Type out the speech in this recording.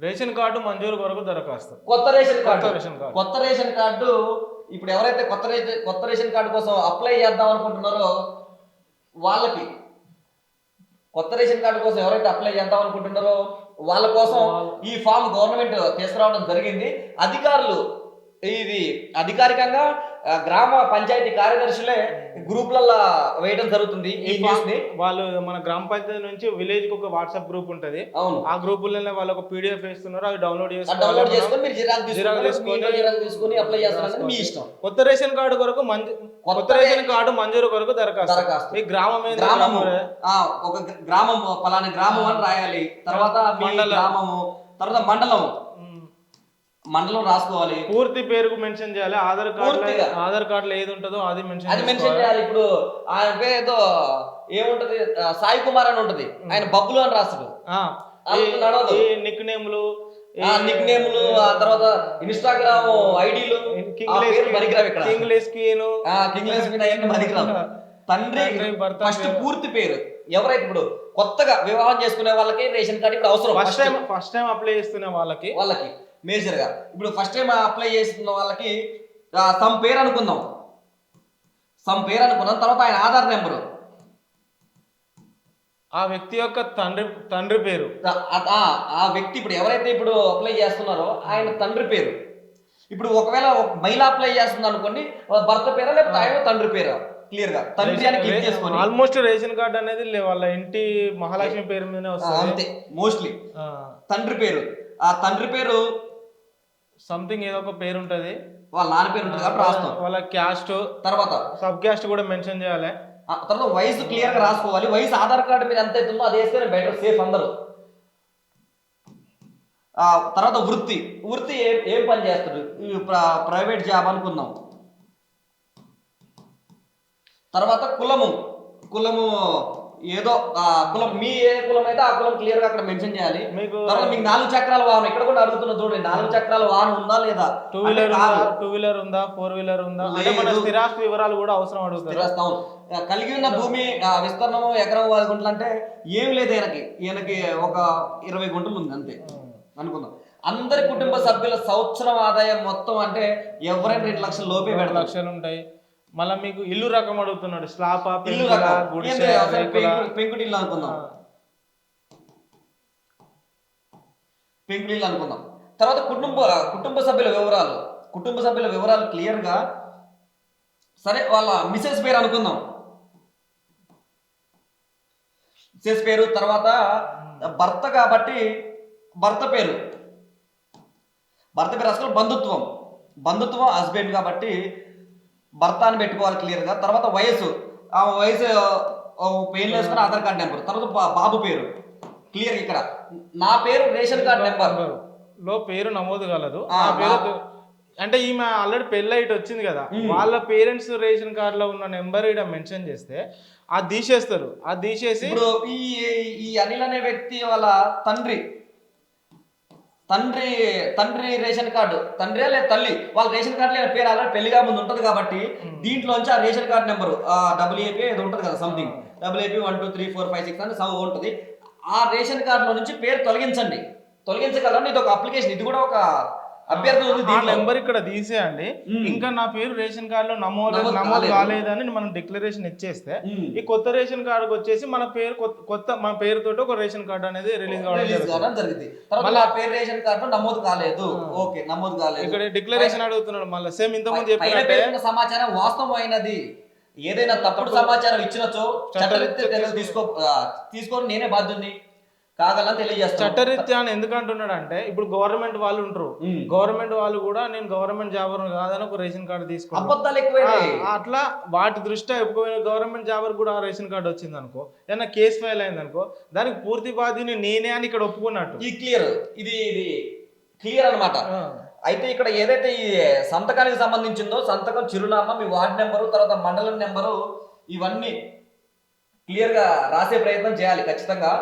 Ration card మంజూరు కొరకు దరఖాస్తు. కొత్త రేషన్ కార్డు. కొత్త రేషన్ కార్డు ఇప్పుడు ఎవరైతే కొత్త రేషన్ కార్డు కోసం అప్లై చేద్దాం అనుకుంటున్నారో వాళ్ళకి, కొత్త రేషన్ కార్డు కోసం ఎవరైతే అప్లై చేద్దాం అనుకుంటున్నారో వాళ్ళ కోసం ఈ ఫామ్ గవర్నమెంట్ తీసుకురావడం జరిగింది. అధికారులు ఇది అధికారికంగా గ్రామ పంచాయతీ కార్యదర్శులే గ్రూప్లలో వేయడం జరుగుతుంది. ఈ న్యూస్ ని వాళ్ళు మన గ్రామ పంచాయతీ నుంచి విలేజ్ కి ఒక వాట్సాప్ గ్రూప్ ఉంటది. అవును, ఆ గ్రూపులలో వాళ్ళు ఒక పీడిఎఫ్ వేస్తున్నారు, అవి డౌన్లోడ్ చేసుకొని మీరు జిరాక్స్ తీసుకొని అప్లై చేస్తారని మీ ఇష్టం. కొత్త రేషన్ కార్డు కొరకు కొత్త రేషన్ కార్డు మంజూరు కొరకు దరఖాస్తు. మీ గ్రామము ఒక గ్రామం పలానా గ్రామం అని రాయాలి. తర్వాత గ్రామము, తర్వాత మండలం రాసుకోవాలి. పూర్తి పేరు మెన్షన్ చేయాలి. ఆధార్ కార్డులో ఏది ఉంటుందో అది మెన్షన్ చేయాలి. ఇప్పుడు ఆయన పేరు ఏదో ఏముంటది, సాయి కుమార్ అని ఉంటది, ఆయన బబ్బులు అని రాస్తాడు. నిక్ నేమ్లు, ఆ తర్వాత ఇన్స్టాగ్రామ్ ఐడీలు తండ్రి ఫస్ట్ పూర్తి పేరు. ఎవరైతే ఇప్పుడు కొత్తగా వివాహం చేసుకునే వాళ్ళకి రేషన్ కార్డు ఇప్పుడు అవసరం. ఫస్ట్ టైం అప్లై చేస్తున్న వాళ్ళకి మేజర్ గా ఇప్పుడు ఫస్ట్ టైం అప్లై చేస్తున్న వాళ్ళకి సమ్ పేరు అనుకుందాం. తర్వాత ఆయన ఆధార్ నెంబరు, ఆ వ్యక్తి యొక్క తండ్రి పేరు, ఆ వ్యక్తి ఇప్పుడు ఎవరైతే ఇప్పుడు అప్లై చేస్తున్నారో ఆయన తండ్రి పేరు. ఇప్పుడు ఒకవేళ మహిళ అప్లై చేస్తుంది అనుకోండి, భర్త పేరా లేకపోతే ఆయన తండ్రి పేరు క్లియర్ గా తండ్రి అని క్లిక్ చేసుకొని ఆల్మోస్ట్ రేషన్ కార్డు అనేది వాళ్ళ ఇంటి మహాలక్ష్మి పేరు మీదనే వస్తుంది అంతే. మోస్ట్లీ తండ్రి పేరు, ఆ తండ్రి పేరు సంథింగ్ ఏదో ఒక పేరు ఉంటది, వాళ్ళ నాన్న పేరు ఉంటుంది కాబట్టి రాస్తాం. వాళ్ళ క్యాస్ట్, తర్వాత సబ్ క్యాస్ట్ కూడా మెన్షన్ చేయాలి. తర్వాత వయసు క్లియర్ గా రాసుకోవాలి. వయసు ఆధార్ కార్డు మీద ఎంత అవుతుందో అది వేస్తేనే బెటర్, సేఫ్ అందరూ. తర్వాత వృత్తి ఏం పని చేస్తాడు, ప్రైవేట్ జాబ్ అనుకుందాం. తర్వాత కులము ఏదో కులం, మీ ఏ కులం అయితే ఆ కులం క్లియర్ గా అక్కడ మెన్షన్ చేయాలి. తర్వాత మీకు 4 చక్రాల వాహనం, ఇక్కడ కూడా అడుగుతున్నా చూడండి, 4 చక్రాల వాహనం ఉందా లేదా, 2 వీలర్ ఉందా, 4 వీలర్ ఉందా, మన స్థిరాస్తి వివరాలు కూడా అవసరం అడుగుతారు. కలిగి ఉన్న భూమి విస్తీర్ణము ఎకరం 10 గుంటలు అంటే ఏం లేదు, ఈయనకి ఒక 20 గుంటలు ఉంది అంతే అనుకుందాం. అందరి కుటుంబ సభ్యుల సంవత్సరం ఆదాయం మొత్తం అంటే ఎవరైనా 2 లక్షల లోపే 2 లక్షలు ఉంటాయి. మళ్ళీ మీకు ఇల్లు రకం అడుగుతున్నాడు, స్లాబ్, పెంకుటిల్లు అనుకుందాం. తర్వాత కుటుంబ సభ్యుల వివరాలు క్లియర్ గా, సరే వాళ్ళ మిసెస్ పేరు అనుకుందాం, మిసెస్ పేరు. తర్వాత భర్త కాబట్టి భర్త పేరు అసలు బంధుత్వం హస్బెండ్ కాబట్టి భర్త అని పెట్టుకోవాలి క్లియర్ గా. తర్వాత వయసు పెయిన్ వేసుకుని ఆధార్ కార్డ్ నెంబర్. తర్వాత బాబు పేరు క్లియర్, ఇక్కడ నా పేరు రేషన్ కార్డ్ నెంబర్ లో పేరు నమోదు కలదు. అంటే ఈమె ఆల్రెడీ పెళ్ళైట్ వచ్చింది కదా, వాళ్ళ పేరెంట్స్ రేషన్ కార్డ్ లో ఉన్న నెంబర్ ఇక్కడ మెన్షన్ చేస్తే అది తీసేస్తారు. అది తీసేసి ఇప్పుడు ఈ అనిల్ అనే వ్యక్తి వాళ్ళ తండ్రి రేషన్ కార్డు, తండ్రి లేదా తల్లి, వాళ్ళ రేషన్ కార్డు పేరు ఆల్రెడీ పెళ్లిగా ముందు ఉంటుంది కాబట్టి దీంట్లోంచి ఆ రేషన్ కార్డు నెంబరు WAP ఏదో ఉంటుంది కదా, సంథింగ్ WAP 1 2 3 4 5 6 అని ఉంటుంది. ఆ రేషన్ కార్డులో నుంచి పేరు తొలగించగలరు. ఇది ఒక అప్లికేషన్, ఇది కూడా ఒక అభ్యర్థన ఉంది. నెంబర్ ఇక్కడ తీసేయండి, ఇంకా నా పేరు రేషన్ కార్డు లో నమోదు కాలేదని మనం డిక్లరేషన్ ఇచ్చేస్తే ఈ కొత్త రేషన్ కార్డుకి వచ్చేసి మన పేరుతో ఒక రేషన్ కార్డు అనేది రిలీజ్ కావడం జరిగింది. పేరు రేషన్ కార్డు నమోదు కాలేదు, ఓకే నమోదు కాలేదు, ఇక్కడ డిక్లరేషన్ అడుగుతున్నాడు. మళ్ళీ సేమ్ ఇంతకుముందు చెప్పిన సమాచారం వాస్తవమైనది. ఏదైనా తప్పుడు సమాచారం ఇచ్చినచో చట్టరీత్యా తీసుకొని నేనే బాధ్యుని కాగలని తెలియజేస్తాను. చట్టరీత్యా అని ఎందుకంటున్నాడు అంటే, ఇప్పుడు గవర్నమెంట్ వాళ్ళు ఉంటారు, గవర్నమెంట్ వాళ్ళు కూడా నేను గవర్నమెంట్ జాబర్ కాదని ఒక రేషన్ కార్డు తీసుకున్నాను, అట్లా వాటి దృష్ట్యా గవర్నమెంట్ జాబర్ కూడా ఆ రేషన్ కార్డు వచ్చింది అనుకో, ఏదైనా కేసు ఫైల్ అయింది అనుకో, దానికి పూర్తి బాధ్యని నేనే అని ఇక్కడ ఒప్పుకున్నట్టు. ఇది క్లియర్ అనమాట. అయితే ఇక్కడ ఏదైతే ఈ సంతకానికి సంబంధించిందో, సంతకం, చిరునామా, మీ వార్డు నెంబరు, తర్వాత మండలం నెంబరు, ఇవన్నీ క్లియర్ గా రాసే ప్రయత్నం చేయాలి ఖచ్చితంగా.